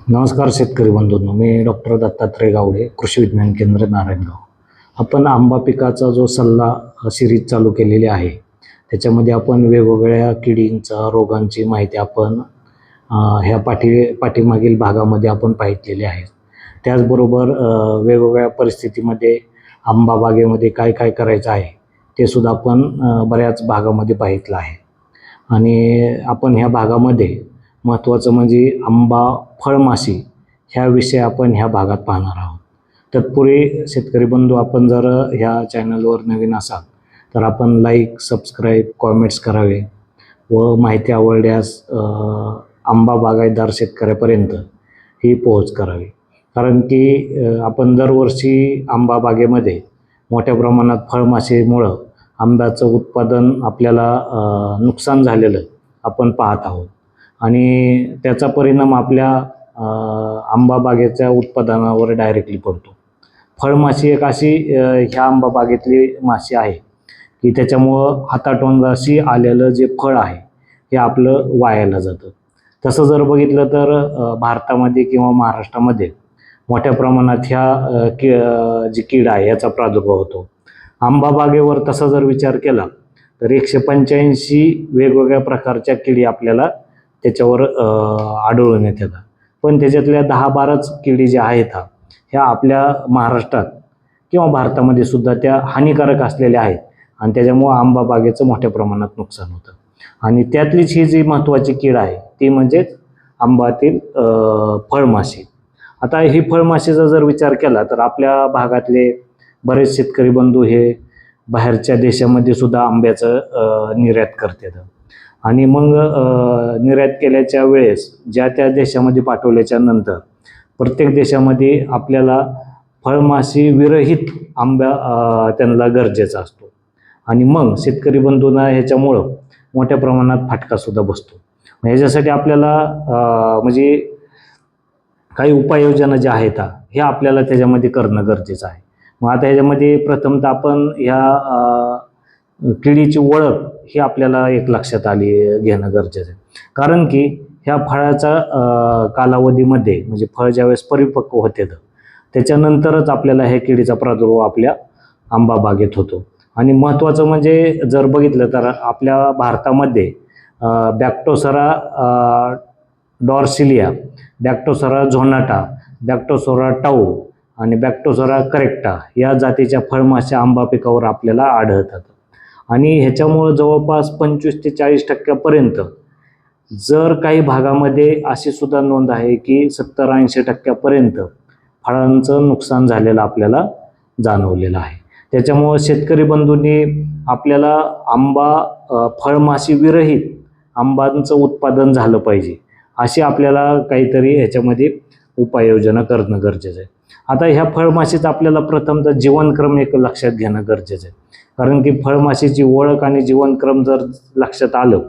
नमस्कार शेतकरी बंधूंनो, मी डॉक्टर दत्तात्रय गावडे, कृषी विज्ञान केंद्र नारायणगाव. आपण आंबा पिकाचा जो सल्ला सिरीज चालू केलेली आहे, त्याच्यामध्ये आपण वेगवेगळ्या किडींचा रोगांची माहिती आपण ह्या पाठीमागील भागामध्ये आपण पाहिलेली आहे. त्याचबरोबर वेगवेगळ्या परिस्थितीमध्ये आंबा बागेमध्ये काय काय करायचं आहे ते सुद्धा आपण बऱ्याच भागामध्ये पाहितलं आहे. आणि आपण ह्या भागामध्ये महत्त्वाचं म्हणजे आंबा फळमाशी ह्या विषय आपण ह्या भागात पाहणार आहोत. तत्पूर्वी शेतकरी बंधू, आपण जर ह्या चॅनलवर नवीन असाल तर आपण लाईक, सबस्क्राईब, कॉमेंट्स करावे व माहिती आवडल्यास आंबा बागायतदार शेतकऱ्यापर्यंत ही पोहोच करावी. कारण की आपण दरवर्षी आंबा बागेमध्ये मोठ्या प्रमाणात फळमाशीमुळं आंब्याचं उत्पादन आपल्याला नुकसान झालेलं आपण पाहत आहोत आणि त्याचा परिणाम आपल्या आंबा बागेच्या उत्पादनावर डायरेक्टली पडतो. फळमाशी एक अशी ह्या आंबा बागेतली माशी आहे की त्याच्यामुळं हातातोंडाशी आलेलं जे फळ आहे हे आपलं वायाला जातं. तसं जर बघितलं तर भारतामध्ये किंवा महाराष्ट्रामध्ये मोठ्या प्रमाणात ह्या जी कीड आहे याचा प्रादुर्भाव होतो. आंबा बागेवर तसा जर विचार केला तर 185 वेगवेगळ्या प्रकारच्या किडी आपल्याला त्याच्यावर आढळून येतात. पण त्याच्यातल्या 10-12च किडी ज्या आहेत ह्या आपल्या महाराष्ट्रात किंवा भारतामध्ये सुद्धा त्या हानिकारक असलेल्या आहेत आणि त्याच्यामुळं आंबा बागेचं मोठ्या प्रमाणात नुकसान होतं. आणि त्यातलीच ही जी महत्त्वाची कीड आहे ती म्हणजेच आंबातील फळमाशी. आता ही फळमाशीचा जर विचार केला तर आपल्या भागातले बरेच शेतकरी बंधू हे बाहेरच्या देशामध्ये सुद्धा आंब्याचं निर्यात करतात आणि मग निर्यात केल्याच्या वेळेस ज्या त्या देशामध्ये पाठवल्याच्या नंतर प्रत्येक देशामध्ये आपल्याला फळमाशी विरहित आंबा त्यांना गरजेचा असतो आणि मग शेतकरी बंधूंना ह्याच्यामुळं मोठ्या प्रमाणात फाटकासुद्धा बसतो. ह्याच्यासाठी आपल्याला म्हणजे काही उपाययोजना ज्या आहेत हे आपल्याला त्याच्यामध्ये करणं गरजेचं आहे. मग आता ह्याच्यामध्ये प्रथमतः आपण ह्या किडीची ओळख ही आपल्याला एक लक्षात आली घेणं गरजेचं आहे. कारण की ह्या फळाचा कालावधीमध्ये म्हणजे फळ ज्यावेळेस परिपक्व होते त्याच्यानंतरच आपल्याला ह्या किडीचा प्रादुर्भाव आपल्या आंबा बागेत होतो. आणि महत्त्वाचं म्हणजे जर बघितलं तर आपल्या भारतामध्ये बॅक्टोसरा डॉर्सिलिया, बॅक्टोसरा झोनाटा, बॅक्टोसरा टाऊ आणि बॅक्टोसरा करेक्टा या जातीच्या फळमाशा आंबा पिकावर आपल्याला आढळतात. आणि ह्याच्यामुळं जवळपास 25 ते 40% जर काही भागामध्ये अशी सुद्धा नोंद आहे की 70-80% फळांचं नुकसान झालेलं आपल्याला जाणवलेलं आहे. त्याच्यामुळं शेतकरी बंधूंनी आपल्याला आंबा फळमाशी विरहित आंबांचं उत्पादन झालं पाहिजे अशी आपल्याला काहीतरी ह्याच्यामध्ये उपाययोजना करणं गरजेचं आहे. आता ह्या फळमाशीचं आपल्याला प्रथमतः जीवनक्रम एक लक्षात घेणं गरजेचं आहे. कारण की फळमाशीची ओळख आणि जीवनक्रम जर लक्षात आलं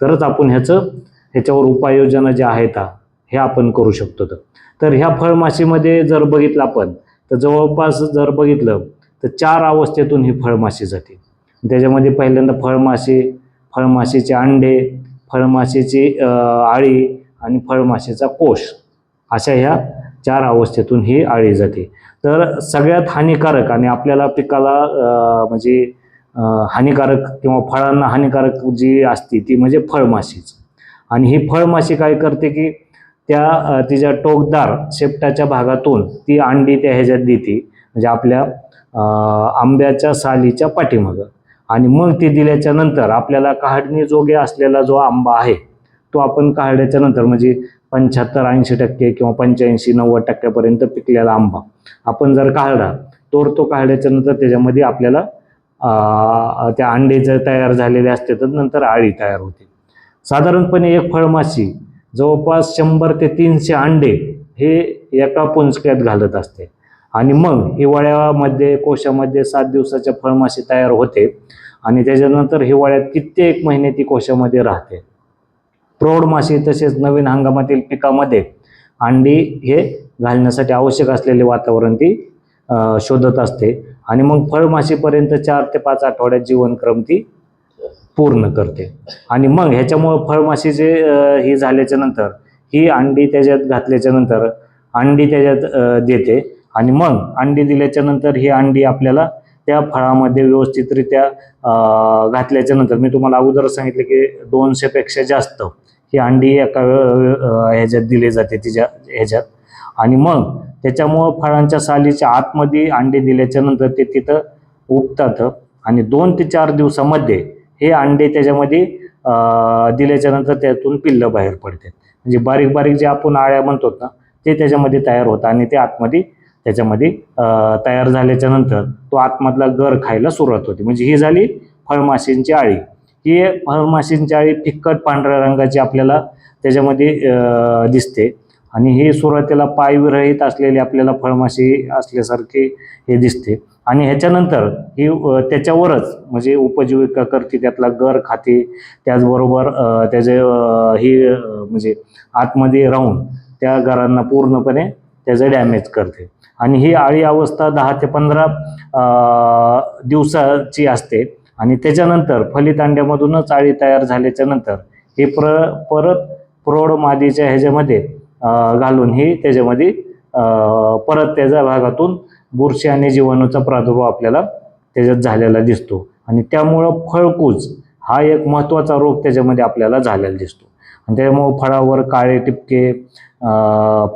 तरच आपण ह्याच्यावर उपाययोजना ज्या आहेत हे आपण करू शकतो. तर ह्या फळमाशीमध्ये जर बघितलं आपण तर जवळपास जर बघितलं तर 4 अवस्थेतून ही फळमाशी जाते. त्याच्यामध्ये पहिल्यांदा फळमाशीचे अंडे, फळमाशीची आळी आणि फळमाशीचा कोश अशा ह्या 4 अवस्थेतून ही आळी जाते. तर सगळ्यात हानिकारक आणि आपल्याला पिकाला म्हणजे हानिकारक किंवा फळांना हानिकारक जी असते ती म्हणजे फळमाशीच. आणि ही फळमाशी काय करते की तिच्या टोकदार शेपटाच्या भागातून ती अंडी त्या ह्याच्यात देते म्हणजे आपल्या आंब्याच्या सालीच्या पाठीमागं. आणि मग ती दिल्याच्या नंतर आपल्याला काढणी जोगे असलेला जो आंबा आहे तो आपण काढल्याच्या नंतर म्हणजे 75-80% किंवा 85-90% पिकलेला आंबा आपण जर काढला तर तो काढल्याच्या नंतर त्याच्यामध्ये आपल्याला त्या अंडे जर तयार झालेले असते तर नंतर आळी तयार होते. साधारणपणे एक फळमाशी जवळपास 100 ते 300 अंडे हे एका पुंजक्यात घालत असते. आणि मग हिवाळ्यामध्ये कोशामध्ये 7 दिवसाच्या फळमाशी तयार होते आणि त्याच्यानंतर हिवाळ्यात कित्येक महिने ती कोशामध्ये राहते. प्रौढ माशी तसेच नवीन हंगामातील पिकामध्ये अंडी हे घालण्यासाठी आवश्यक असलेले वातावरण ती शोधत असते आणि मग फळमाशीपर्यंत 4 ते 5 आठवड्यात जीवनक्रम ती पूर्ण करते. आणि मग ह्याच्यामुळं फळमाशीचे ही झाल्याच्या नंतर ही अंडी त्याच्यात घातल्याच्या नंतर अंडी त्याच्यात देते आणि मग अंडी दिल्याच्या नंतर ही अंडी आपल्याला त्या फळामध्ये व्यवस्थितरित्या घातल्याच्या नंतर मी तुम्हाला अगोदर सांगितलं की 200 पेक्षा जास्त ही अंडी एका ह्याच्यात दिली जाते तिच्या ह्याच्यात आणि मग त्याच्यामुळं फळांच्या सालीच्या आतमध्ये अंडे दिल्याच्या नंतर ते तिथं उगतात आणि 2 ते 4 दिवसामध्ये हे अंडे त्याच्यामध्ये दिल्याच्या नंतर त्यातून पिल्लं बाहेर पडतात. म्हणजे बारीक बारीक जे आपण आळ्या म्हणतो ना ते त्याच्यामध्ये तयार होतात आणि ते आतमध्ये त्याच्यामध्ये तयार झाल्याच्या नंतर तो आतमधला गर खायला सुरुवात होते. म्हणजे ही झाली फळमाशींची आळी. ही फळमाशींची आळी फिक्कट पांढऱ्या रंगाची आपल्याला त्याच्यामध्ये दिसते आणि हे सुरुवातीला पायविरहित असलेली आपल्याला फळमाशी असल्यासारखे हे दिसते आणि ह्याच्यानंतर ही त्याच्यावरच म्हणजे उपजीविका करते, त्यातला गर खाते, त्याचबरोबर त्याचे ही म्हणजे आतमध्ये राहून त्या गरांना पूर्णपणे त्याचं डॅमेज करते आणि ही आळी अवस्था 10 ते 15 दिवसाची असते आणि त्याच्यानंतर फलित अंड्यामधूनच आळी तयार झाल्याच्या नंतर हे परत प्रौढ मादीच्या ह्याच्यामध्ये घालून ही त्याच्यामध्ये परत त्याच्या भागातून बुरशी आणि जीवाणूचा प्रादुर्भाव आपल्याला त्याच्यात झालेला दिसतो आणि त्यामुळं फळकूज हा एक महत्त्वाचा रोग त्याच्यामध्ये आपल्याला झालेला दिसतो आणि त्यामुळं फळावर काळे टिपके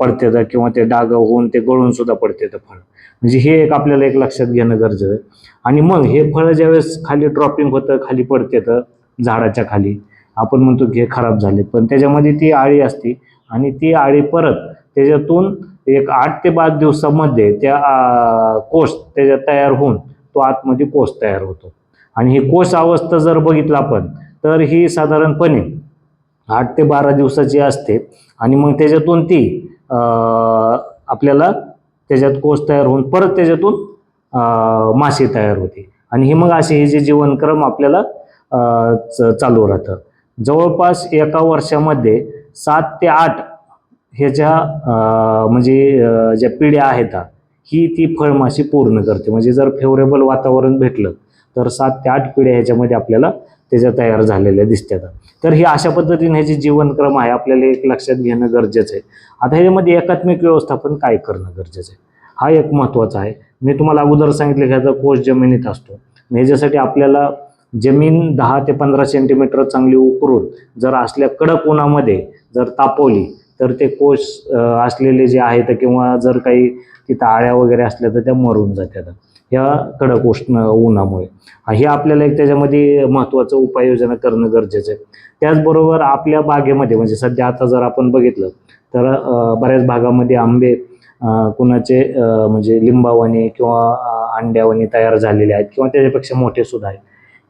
पडतात किंवा ते डाग होऊन ते गळून सुद्धा पडतात फळ. म्हणजे हे एक आपल्याला एक लक्षात घेणं गरजेचं आहे. आणि मग हे फळ ज्यावेळेस खाली ड्रॉपिंग होतं, खाली पडतात झाडाच्या खाली, आपण म्हणतो की हे खराब झाले, पण त्याच्यामध्ये ती आळी असते आणि ती आळी परत त्याच्यातून एक 8 ते 5 दिवसामध्ये त्या कोष त्याच्यात तयार होऊन तो आतमध्ये कोष तयार होतो आणि ही कोष अवस्था जर बघितलं आपण तर ही साधारणपणे 8 ते 12 दिवसाची असते आणि मग त्याच्यातून ती आपल्याला त्याच्यात कोष तयार होऊन परत त्याच्यातून माशी तयार होते आणि हे मग असे हे जे जीवनक्रम आपल्याला चालू राहतं. जवळपास एका वर्षामध्ये 7 ते 8 ह्याच्या म्हणजे ज्या पिढ्या आहेत ही ती फळमाशी पूर्ण करते. म्हणजे जर फेवरेबल वातावरण भेटलं तर 7 ते 8 पिढ्या ह्याच्यामध्ये आपल्याला त्याच्या तयार झालेल्या दिसतात. तर ही अशा पद्धतीने ह्याची जीवनक्रम आहे, आपल्याला एक लक्षात घेणं गरजेचं आहे. आता ह्याच्यामध्ये एकात्मिक व्यवस्थापन काय करणं गरजेचं आहे हा एक महत्त्वाचा आहे. मी तुम्हाला अगोदर सांगितलं की ह्याचा कोष जमिनीत असतो. ह्याच्यासाठी आपल्याला जमीन 10 ते 15 सेंटीमीटर चांगली उकरून जर असल्या कडक उन्हामध्ये जर तापवली तर ते कोष असलेले जे आहेत किंवा जर काही तिथं आळ्या वगैरे असल्या तर त्या मरून जातात या कडक उन्हामुळे. हे आपल्याला एक त्याच्यामध्ये महत्त्वाचं उपाययोजना करणं गरजेचं आहे. त्याचबरोबर आपल्या बागेमध्ये म्हणजे सध्या आता जर आपण बघितलं तर बऱ्याच भागामध्ये आंबे कुणाचे म्हणजे लिंबावाने किंवा अंड्यावाने तयार झालेले आहेत किंवा त्याच्यापेक्षा मोठे सुद्धा आहेत.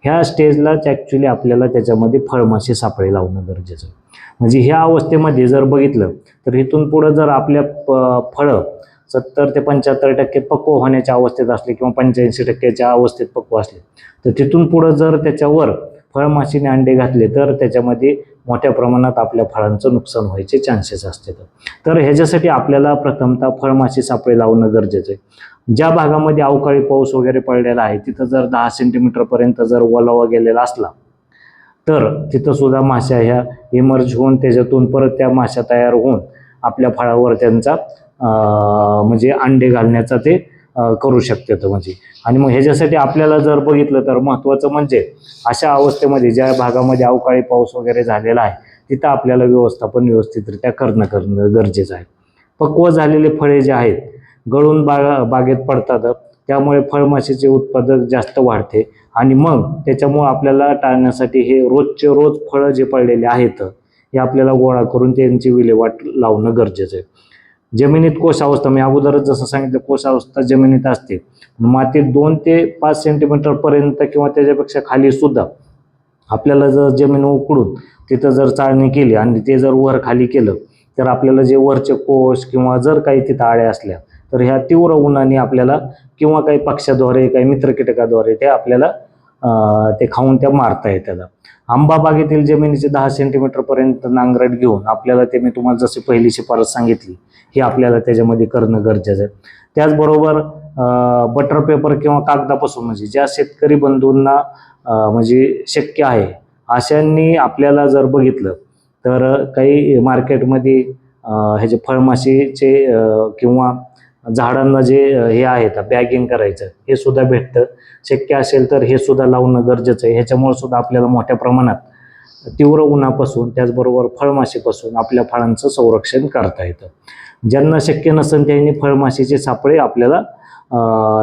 ह्या स्टेजलाच ॲक्च्युली आपल्याला त्याच्यामध्ये फळमाशी सापळे लावणं गरजेचं आहे. म्हणजे ह्या अवस्थेमध्ये जर बघितलं तर इथून पुढं जर आपल्या फळं 70 ते 75% पक्व होण्याच्या अवस्थेत असले किंवा 85% अवस्थेत पक्व असले तर तिथून पुढं जर त्याच्यावर फळमाशीने अंडे घातले तर त्याच्यामध्ये मोठ्या प्रमाणात आपल्या फळांचं नुकसान व्हायचे चान्सेस असतात. तर ह्याच्यासाठी आपल्याला प्रथमतः फळमाशी सापळे लावणं गरजेचं आहे. ज्या भागामध्ये अवकाळी पाऊस वगैरे पडलेला आहे तिथं जर 10 सेंटीमीटरपर्यंत जर ओलावा गेलेला असला तर तिथं सुद्धा माश्या ह्या इमर्ज होऊन त्याच्यातून परत त्या माश्या तयार होऊन आपल्या फळावर त्यांचा म्हणजे अंडे घालण्याचा ते करू शकतात. म्हणजे आणि मग ह्याच्यासाठी आपल्याला जर बघितलं तर महत्त्वाचं म्हणजे अशा अवस्थेमध्ये ज्या भागामध्ये अवकाळी पाऊस वगैरे झालेला आहे तिथं आपल्याला व्यवस्थापन व्यवस्थितरित्या करणं गरजेचं आहे. पक्व झालेले फळे जे आहेत गळून बागेत पडतात त्यामुळे फळमाशीचे उत्पादक जास्त वाढते आणि मग त्याच्यामुळे आपल्याला टाळण्यासाठी हे रोजचे रोज फळं जे पडलेले आहेत हे आपल्याला गोळा करून त्यांची विल्हेवाट लावणं गरजेचं आहे. जमिनीत कोशावस्था मी अगोदरच जसं सांगितलं कोशावस्था जमिनीत असते. मातीत 2 ते 5 सेंटीमीटरपर्यंत किंवा त्याच्यापेक्षा खाली सुद्धा आपल्याला जर जमीन उकडून तिथं जर चाळणी केली आणि ते जर वर खाली केलं तर आपल्याला जे वरचे कोश किंवा जर काही तिथं आळ्या असल्या तर ह्या तीव्र उन्हाने आपल्याला किंवा काही पक्ष्याद्वारे काही मित्रकीटकाद्वारे ते आपल्याला ते खाऊन त्या मारता येतात. आंबा बागेतील जमिनीचे 10 सेंटीमीटरपर्यंत नांगरट घेऊन आपल्याला ते मी तुम्हाला जशी पहिली शिफारस सांगितली हे आपल्याला त्याच्यामध्ये करणं गरजेचं आहे. त्याचबरोबर बटर पेपर किंवा कागदापासून म्हणजे ज्या शेतकरी बंधूंना म्हणजे शक्य आहे अशांनी आपल्याला जर बघितलं तर काही मार्केटमध्ये ह्याचे फळमाशीचे किंवा झाडांना जे हे आहेत बॅगिंग करायचं हे सुद्धा भेटतं. शक्य असेल तर हे सुद्धा लावणं गरजेचं आहे. ह्याच्यामुळे सुद्धा आपल्याला मोठ्या प्रमाणात तीव्र उन्हापासून त्याचबरोबर फळमाशीपासून आपल्या फळांचं संरक्षण करता येतं. ज्यांना शक्य नसेल त्यांनी फळमाशीचे सापळे आपल्याला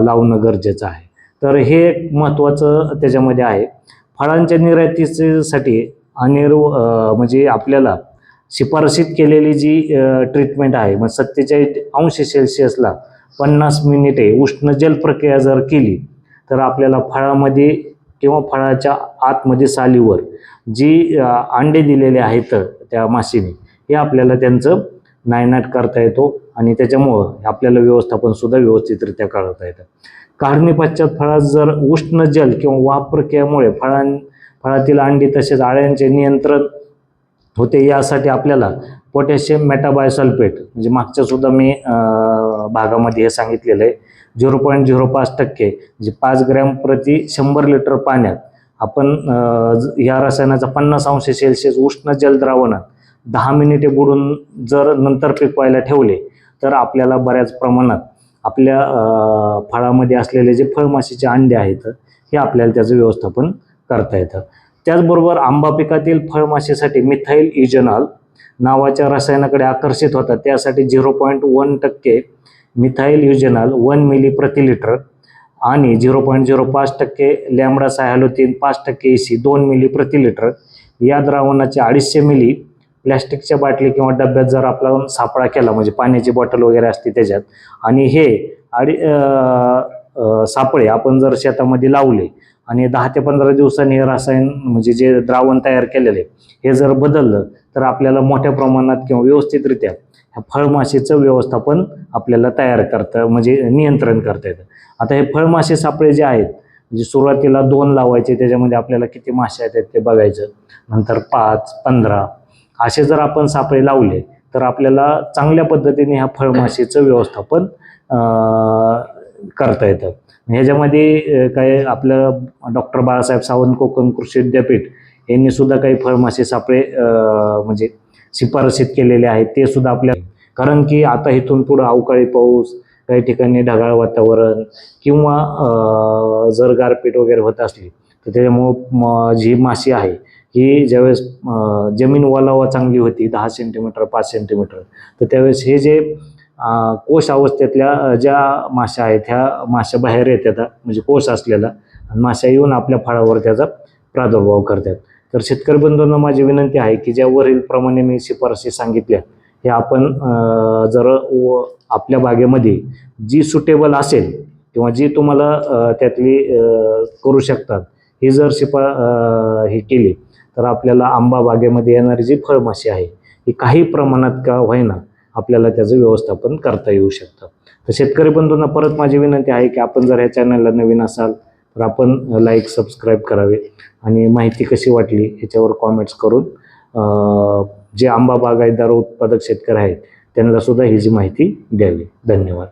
लावणं गरजेचं आहे. तर हे एक महत्त्वाचं त्याच्यामध्ये आहे. फळांच्या निर्यातीसाठी म्हणजे आपल्याला शिफारशीत केलेली जी ट्रीटमेंट आहे, मग 47°C 50 मिनिटे उष्ण जल प्रक्रिया जर केली तर आपल्याला फळामध्ये किंवा फळाच्या आतमध्ये सालीवर जी अंडे दिलेले आहेत त्या माशीने हे आपल्याला त्यांचं नायनाट करता येतो आणि त्याच्यामुळं आपल्याला व्यवस्थापन सुद्धा व्यवस्थितरित्या करता येतं. काढणी पश्चात फळात जर उष्ण जल किंवा वाफ प्रक्रियेमुळे फळातील अंडी तसेच आळ्यांचे नियंत्रण होते. यासाठी आपल्याला पोटॅशियम मेटाबायसल्फेट म्हणजे मागच्या सुद्धा मी भागामध्ये हे सांगितलेलं आहे 0.05% म्हणजे 5 ग्रॅम प्रति 100 लिटर पाण्यात आपण या रसायनाचा 50°C उष्ण जल द्रावणात 10 मिनिटे बुडून जर नंतर पिकवायला ठेवले तर आपल्याला बऱ्याच प्रमाणात आपल्या फळामध्ये असलेले जे फळमाशीचे अंडे आहेत हे आपल्याला त्याचं व्यवस्थापन करता येतं. त्याचबरोबर आंबा पिकातील फळमाशीसाठी मिथाइल इथेनॉल नावाच्या रसायनाकडे आकर्षित होतात. त्यासाठी 0.1% मिथाइल इथेनॉल 1 मिली प्रति लिटर आणि 0.05% लॅम्बडा सायलोथिन 5% EC 2 मिली प्रति लिटर या द्रावणाचे 250 मिली प्लॅस्टिकच्या बाटली किंवा डब्यात जर आपला सापळा केला म्हणजे पाण्याची बॉटल वगैरे असते त्याच्यात आणि हे सापळे आपण जर शेतामध्ये लावले आणि 10 ते 15 दिवसांनी हे रसायन म्हणजे जे द्रावण तयार केलेले हे जर बदललं तर आपल्याला मोठ्या प्रमाणात किंवा व्यवस्थितरित्या फळमाशीचं व्यवस्थापन आपल्याला म्हणजे नियंत्रण करता येतं. आता हे फळमाशी सापळे जे आहेत म्हणजे सुरुवातीला 2 लावायचे, त्याच्यामध्ये आपल्याला किती मासे आहेत ते बघायचं, नंतर 5, 15 असे जर आपण सापळे लावले तर आपल्याला चांगल्या पद्धतीने ह्या फळमाशीचं व्यवस्थापन करता येतं. ह्याच्यामध्ये काय आपलं डॉक्टर बाळासाहेब सावंत कोकण कृषी विद्यापीठ यांनी सुद्धा काही फळमाशी सापळे म्हणजे शिफारशीत केलेले आहेत ते सुद्धा कारण की आता इथून पुढं अवकाळी पाऊस, काही ठिकाणी ढगाळ वातावरण किंवा जर गारपीट वगैरे होत असली तर त्याच्यामुळं जी माशी आहे ही ज्यावेळेस जमीन ओलावा चांगली होती 10 सेंटीमीटर 5 सेंटीमीटर तर त्यावेळेस हे जे कोश अवस्थेतल्या ज्या माश्या आहेत ह्या माश्या बाहेर येतात म्हणजे कोश असलेला आणि माश्या येऊन आपल्या फळावर त्याचा प्रादुर्भाव करतात. तर शेतकरी बंधूंना माझी विनंती आहे की ज्या वरील प्रमाणे मी शिफारशी सांगितल्या हे आपण जर आपल्या बागेमध्ये जी सुटेबल असेल किंवा जी तुम्हाला त्यातली करू शकतात ही जर हे केली तर आपल्याला आंबा बागेमध्ये येणारी जी फळमाशी आहे ही काही प्रमाणात का होईना आपल्याला त्याचं व्यवस्थापन करता येऊ शकतं. तर शेतकरी बंधूंना परत माझी विनंती आहे की आपण जर ह्या चॅनलला नवीन असाल तर आपण लाईक सबस्क्राईब करावे आणि माहिती कशी वाटली ह्याच्यावर कॉमेंट्स करून जे आंबा बागायतदार उत्पादक शेतकरी आहेत त्यांना सुद्धा ही जी माहिती द्यावी. धन्यवाद.